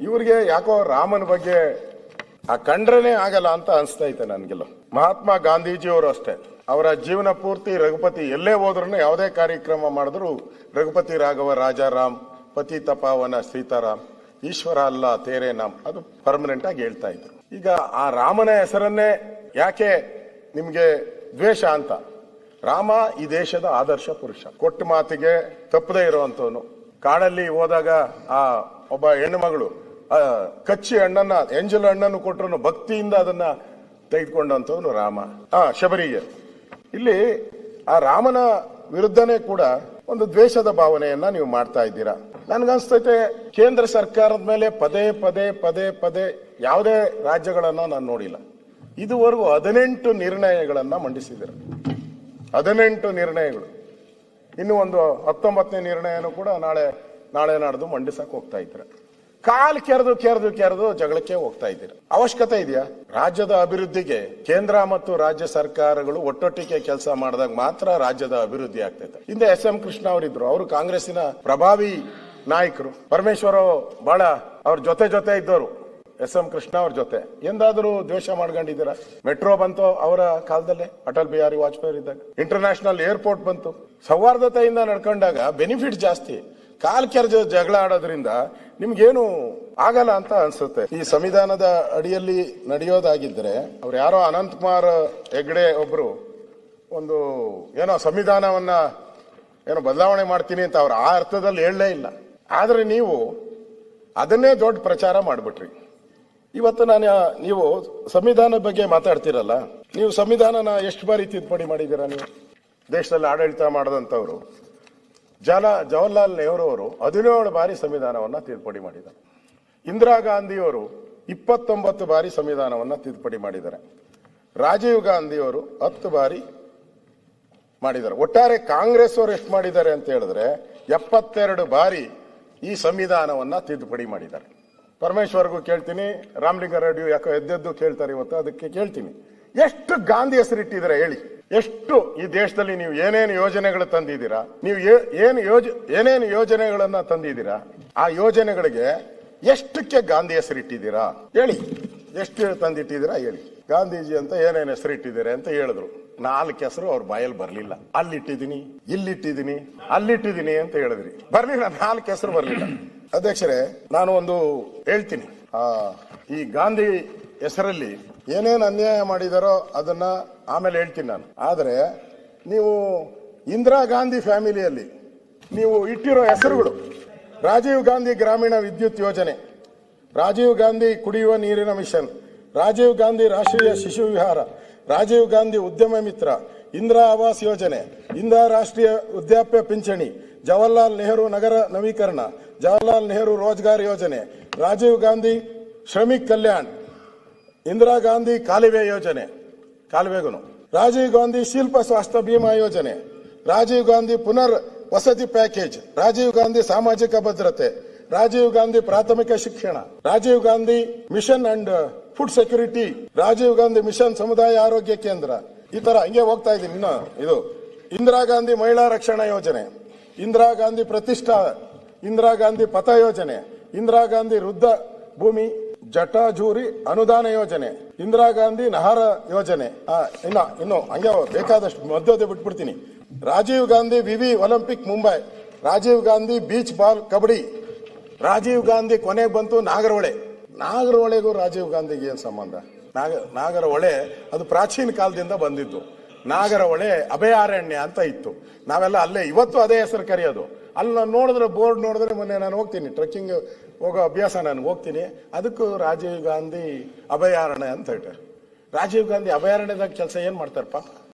ಇವ್ರಿಗೆ ಯಾಕೋ ರಾಮನ ಬಗ್ಗೆ ಆ ಕಂಡ್ರನೇ ಆಗಲ್ಲ ಅಂತ ಅನ್ಸ್ತಾ ಐತೆ ನನ್ಗೆಲ್ಲ. ಮಹಾತ್ಮ ಗಾಂಧೀಜಿಯವರು ಅಷ್ಟೇ, ಅವರ ಜೀವನ ಪೂರ್ತಿ ರಘುಪತಿ ಎಲ್ಲೇ ಹೋದ್ರು ಯಾವುದೇ ಕಾರ್ಯಕ್ರಮ ಮಾಡಿದ್ರು ರಘುಪತಿ ರಾಘವ ರಾಜಾರಾಮ್, ಪತಿತ ಪಾವನ ಸೀತಾರಾಮ್, ಈಶ್ವರ ಅಲ್ಲ ತೇರೆ ನಾಮ್, ಅದು ಪರ್ಮನೆಂಟ್ ಆಗಿ ಹೇಳ್ತಾ ಇದ್ರು. ಈಗ ಆ ರಾಮನ ಹೆಸರನ್ನೇ ಯಾಕೆ ನಿಮ್ಗೆ ದ್ವೇಷ ಅಂತ? ರಾಮ ಈ ದೇಶದ ಆದರ್ಶ ಪುರುಷ, ಕೊಟ್ಟ ಮಾತಿಗೆ ತಪ್ಪದೇ ಇರುವಂತವನು. ಕಾಡಲ್ಲಿ ಹೋದಾಗ ಆ ಒಬ್ಬ ಹೆಣ್ಣು ಮಗಳು ಕಚ್ಚಿ ಹಣ್ಣನ್ನ, ಎಂಜಲ್ ಹಣ್ಣನ್ನು ಕೊಟ್ಟರು ಭಕ್ತಿಯಿಂದ ಅದನ್ನ ತೆಗೆದುಕೊಂಡಂತವನು ರಾಮ. ಶಬರಿಗೆ ಇಲ್ಲಿ ಆ ರಾಮನ ವಿರುದ್ಧನೇ ಕೂಡ ಒಂದು ದ್ವೇಷದ ಭಾವನೆಯನ್ನ ನೀವು ಮಾಡ್ತಾ ಇದ್ದೀರಾ. ನನ್ಗನ್ಸ್ತೈತೆ ಕೇಂದ್ರ ಸರ್ಕಾರದ ಮೇಲೆ ಪದೇ ಪದೇ ಪದೇ ಪದೇ ಯಾವುದೇ ರಾಜ್ಯಗಳನ್ನ ನಾನು ನೋಡಿಲ್ಲ. ಇದುವರೆಗೂ 18 ನಿರ್ಣಯಗಳನ್ನ ಮಂಡಿಸಿದ್ದೀರ. 18 ನಿರ್ಣಯಗಳು. ಇನ್ನು ಒಂದು 19ನೇ ನಿರ್ಣಯನೂ ಕೂಡ ನಾಳೆ ನಾಡ್ದು ಮಂಡಿಸಕ್ ಹೋಗ್ತಾ ಇದ್ದೀರ. ಕಾಲ್ ಕೆರೆದು ಜಗಳಕ್ಕೆ ಹೋಗ್ತಾ ಇದ್ದೀರ. ಅವಶ್ಯಕತೆ ಇದೆಯಾ? ರಾಜ್ಯದ ಅಭಿವೃದ್ಧಿಗೆ ಕೇಂದ್ರ ಮತ್ತು ರಾಜ್ಯ ಸರ್ಕಾರಗಳು ಒಟ್ಟೊಟ್ಟಿಗೆ ಕೆಲಸ ಮಾಡಿದಾಗ ಮಾತ್ರ ರಾಜ್ಯದ ಅಭಿವೃದ್ಧಿ ಆಗ್ತೈತೆ. ಹಿಂದೆ SM ಕೃಷ್ಣ ಅವರಿದ್ರು, ಅವರು ಕಾಂಗ್ರೆಸ್ಸಿನ ಪ್ರಭಾವಿ ನಾಯಕರು. ಪರಮೇಶ್ವರ್ ಬಹಳ ಅವ್ರ ಜೊತೆ ಇದ್ದವರು. SM ಕೃಷ್ಣ ಅವ್ರ ಜೊತೆ ಎಂದಾದ್ರೂ ದ್ವೇಷ ಮಾಡ್ಕೊಂಡಿದ್ದೀರಾ? ಮೆಟ್ರೋ ಬಂತು ಅವರ ಕಾಲದಲ್ಲೇ, ಅಟಲ್ ಬಿಹಾರಿ ವಾಜಪೇಯಿ ಇದ್ದಾಗ. ಇಂಟರ್ನ್ಯಾಷನಲ್ ಏರ್ಪೋರ್ಟ್ ಬಂತು. ಸೌಹಾರ್ದತೆಯಿಂದ ನಡ್ಕೊಂಡಾಗ ಬೆನಿಫಿಟ್ ಜಾಸ್ತಿ. ಕಾಲ್ ಕೆರೆದು ಜಗಳ ಆಡೋದ್ರಿಂದ ನಿಮ್ಗೇನು ಆಗಲ್ಲ ಅಂತ ಅನ್ಸುತ್ತೆ. ಈ ಸಂವಿಧಾನದ ಅಡಿಯಲ್ಲಿ ನಡೆಯೋದಾಗಿದ್ರೆ, ಅವ್ರು ಯಾರೋ ಅನಂತಕುಮಾರ್ ಹೆಗ್ಡೆ ಒಬ್ರು ಒಂದು ಏನೋ ಸಂವಿಧಾನವನ್ನ ಏನೋ ಬದಲಾವಣೆ ಮಾಡ್ತೀನಿ ಅಂತ ಅವ್ರು ಆ ಅರ್ಥದಲ್ಲಿ ಹೇಳಲೇ ಇಲ್ಲ. ಆದ್ರೆ ನೀವು ಅದನ್ನೇ ದೊಡ್ಡ ಪ್ರಚಾರ ಮಾಡ್ಬಿಟ್ರಿ. ಇವತ್ತು ನೀವು ಸಂವಿಧಾನದ ಬಗ್ಗೆ ಮಾತಾಡ್ತಿರಲ್ಲ, ನೀವು ಸಂವಿಧಾನನ ಎಷ್ಟು ಬಾರಿ ತಿದ್ದುಪಡಿ ಮಾಡಿದ್ದೀರಾ? ನೀವು ದೇಶದಲ್ಲಿ ಆಡಳಿತ ಮಾಡದಂತವ್ರು ಜವಾಹರ್ಲಾಲ್ ನೆಹರು ಅವರು 17 ಬಾರಿ ಸಂವಿಧಾನವನ್ನ ತಿದ್ದುಪಡಿ ಮಾಡಿದ್ದಾರೆ. ಇಂದಿರಾ ಗಾಂಧಿಯವರು 29 ಬಾರಿ ಸಂವಿಧಾನವನ್ನ ತಿದ್ದುಪಡಿ ಮಾಡಿದ್ದಾರೆ. ರಾಜೀವ್ ಗಾಂಧಿಯವರು 10 ಬಾರಿ ಮಾಡಿದ್ದಾರೆ. ಒಟ್ಟಾರೆ ಕಾಂಗ್ರೆಸ್ ಅವರು ಎಷ್ಟು ಮಾಡಿದ್ದಾರೆ ಅಂತ ಹೇಳಿದ್ರೆ 72 ಬಾರಿ ಈ ಸಂವಿಧಾನವನ್ನ ತಿದ್ದುಪಡಿ ಮಾಡಿದ್ದಾರೆ. ಪರಮೇಶ್ವರ್ಗೂ ಕೇಳ್ತೀನಿ, ರಾಮಲಿಂಗಾರೆಡ್ಡಿ ಯಾಕೋ ಎದ್ದೆದ್ದು ಕೇಳ್ತಾರೆ ಇವತ್ತು, ಅದಕ್ಕೆ ಕೇಳ್ತೀನಿ, ಎಷ್ಟು ಗಾಂಧಿ ಹೆಸರಿಟ್ಟಿದ್ದೀರಾ ಹೇಳಿ? ಎಷ್ಟು ಈ ದೇಶದಲ್ಲಿ ನೀವು ಏನೇನು ಯೋಜನೆಗಳು ತಂದಿದ್ದೀರಾ? ನೀವು ಏನೇನು ಯೋಜನೆಗಳನ್ನ ತಂದಿದ್ದೀರಾ? ಆ ಯೋಜನೆಗಳಿಗೆ ಎಷ್ಟಕ್ಕೆ ಗಾಂಧಿ ಹೆಸರಿಟ್ಟಿದ್ದೀರಾ ಹೇಳಿ? ಎಷ್ಟು ತಂದಿಟ್ಟಿದ್ದೀರಾ ಹೇಳಿ? ಗಾಂಧೀಜಿ ಅಂತ ಏನೇನು ಹೆಸರಿಟ್ಟಿದ್ದೀರಾ ಅಂತ ಹೇಳಿದ್ರು. 4 ಹೆಸರು ಅವ್ರ ಬಾಯಲ್ಲಿ ಬರ್ಲಿಲ್ಲ. ಅಲ್ಲಿಟ್ಟಿದ್ದೀನಿ, ಇಲ್ಲಿಟ್ಟಿದ್ದೀನಿ, ಅಲ್ಲಿಟ್ಟಿದ್ದೀನಿ ಅಂತ ಹೇಳಿದ್ರಿ, ಬರ್ಲಿಲ್ಲ. 4 ಹೆಸರು ಬರ್ಲಿಲ್ಲ. ಅಧ್ಯಕ್ಷರೇ, ನಾನು ಒಂದು ಹೇಳ್ತೀನಿ, ಈ ಗಾಂಧಿ ಹೆಸರಲ್ಲಿ ಏನೇನು ಅನ್ಯಾಯ ಮಾಡಿದಾರೋ ಅದನ್ನ ಆಮೇಲೆ ಹೇಳ್ತೀನಿ ನಾನು. ಆದ್ರೆ ನೀವು ಇಂದಿರಾ ಗಾಂಧಿ ಫ್ಯಾಮಿಲಿಯಲ್ಲಿ ನೀವು ಇಟ್ಟಿರೋ ಹೆಸರುಗಳು: ರಾಜೀವ್ ಗಾಂಧಿ ಗ್ರಾಮೀಣ ವಿದ್ಯುತ್ ಯೋಜನೆ, ರಾಜೀವ್ ಗಾಂಧಿ ಕುಡಿಯುವ ನೀರಿನ ಮಿಷನ್, ರಾಜೀವ್ ಗಾಂಧಿ ರಾಷ್ಟ್ರೀಯ ಶಿಶು ವಿಹಾರ, ರಾಜೀವ್ ಗಾಂಧಿ ಉದ್ಯಮ ಮಿತ್ರ, ಇಂದಿರಾ ಆವಾಸ್ ಯೋಜನೆ, ಇಂದಿರಾ ರಾಷ್ಟ್ರೀಯ ವೃದ್ಧಾಪ್ಯ ಪಿಂಚಣಿ, ಜವಾಹರ್ಲಾಲ್ ನೆಹರು ನಗರ ನವೀಕರಣ, ಜವಾಹರ್ಲಾಲ್ ನೆಹರು ರೋಜ್ಗಾರ್ ಯೋಜನೆ, ರಾಜೀವ್ ಗಾಂಧಿ ಶ್ರಮಿಕ್ ಕಲ್ಯಾಣ್, ಇಂದಿರಾ ಗಾಂಧಿ ಕಾಲುವೆ ಯೋಜನೆ, ಕಾಲುವೆಗೂ, ರಾಜೀವ್ ಗಾಂಧಿ ಶಿಲ್ಪ ಸ್ವಾಸ್ಥ್ಯ ಬಿಮಾ ಯೋಜನೆ, ರಾಜೀವ್ ಗಾಂಧಿ ಪುನರ್ ವಸತಿ ಪ್ಯಾಕೇಜ್, ರಾಜೀವ್ ಗಾಂಧಿ ಸಾಮಾಜಿಕ ಭದ್ರತೆ, ರಾಜೀವ್ ಗಾಂಧಿ ಪ್ರಾಥಮಿಕ ಶಿಕ್ಷಣ, Rajiv Gandhi mission and food security, Rajiv Gandhi mission ಸಮುದಾಯ ಆರೋಗ್ಯ ಕೇಂದ್ರ, ಈ ತರ ಹಿಂಗೆ ಹೋಗ್ತಾ ಇದ್ದೀನಿ. ಇನ್ನು ಇದು ಇಂದಿರಾ ಗಾಂಧಿ ಮಹಿಳಾ ರಕ್ಷಣಾ ಯೋಜನೆ, ಇಂದಿರಾ ಗಾಂಧಿ ಪ್ರತಿಷ್ಠಾ, ಇಂದಿರಾ ಗಾಂಧಿ ಪಥ ಯೋಜನೆ, ಇಂದಿರಾ ಗಾಂಧಿ ವೃದ್ಧ ಭೂಮಿ ಜಟಾಜೂರಿ ಅನುದಾನ ಯೋಜನೆ, ಇಂದಿರಾ ಗಾಂಧಿ ನಹಾರ ಯೋಜನೆ, ಇನ್ನು ಹಂಗೆ ಬೇಕಾದಷ್ಟು ಮಧ್ಯದ ಬಿಟ್ಬಿಡ್ತೀನಿ. ರಾಜೀವ್ ಗಾಂಧಿ ವಿವಿ olympic Mumbai, Rajiv Gandhi beach ball kabaddi, Rajiv Gandhi ಕೊನೆಗೆ ಬಂತು ನಾಗರಹೊಳೆಗೂ ರಾಜೀವ್ ಗಾಂಧಿಗೆ ಏನ್ ಸಂಬಂಧ? ನಾಗರಹೊಳೆ ಅದು ಪ್ರಾಚೀನ ಕಾಲದಿಂದ ಬಂದಿದ್ದು. ನಾಗರಹೊಳೆ ಅಭಯಾರಣ್ಯ ಅಂತ ಇತ್ತು, ನಾವೆಲ್ಲ ಅಲ್ಲೇ ಇವತ್ತು ಅದೇ ಹೆಸರು ಕರೆಯೋದು. ಅಲ್ಲಿ ನಾನು ನೋಡಿದ್ರೆ, ಬೋರ್ಡ್ ನೋಡಿದ್ರೆ, ಮೊನ್ನೆ ನಾನು ಹೋಗ್ತೀನಿ ಟ್ರೆಕ್ಕಿಂಗ್ ಹೋಗೋ ಅಭ್ಯಾಸ, ನಾನು ಹೋಗ್ತೀನಿ, ಅದಕ್ಕೂ ರಾಜೀವ್ ಗಾಂಧಿ ಅಭಯಾರಣ್ಯ ಅಂತ ಹೇಳ್ತಾರೆ. ರಾಜೀವ್ ಗಾಂಧಿ ಅಭಯಾರಣ್ಯದಾಗ ಕೆಲಸ ಏನ್ ಮಾಡ್ತಾರಪ್ಪ?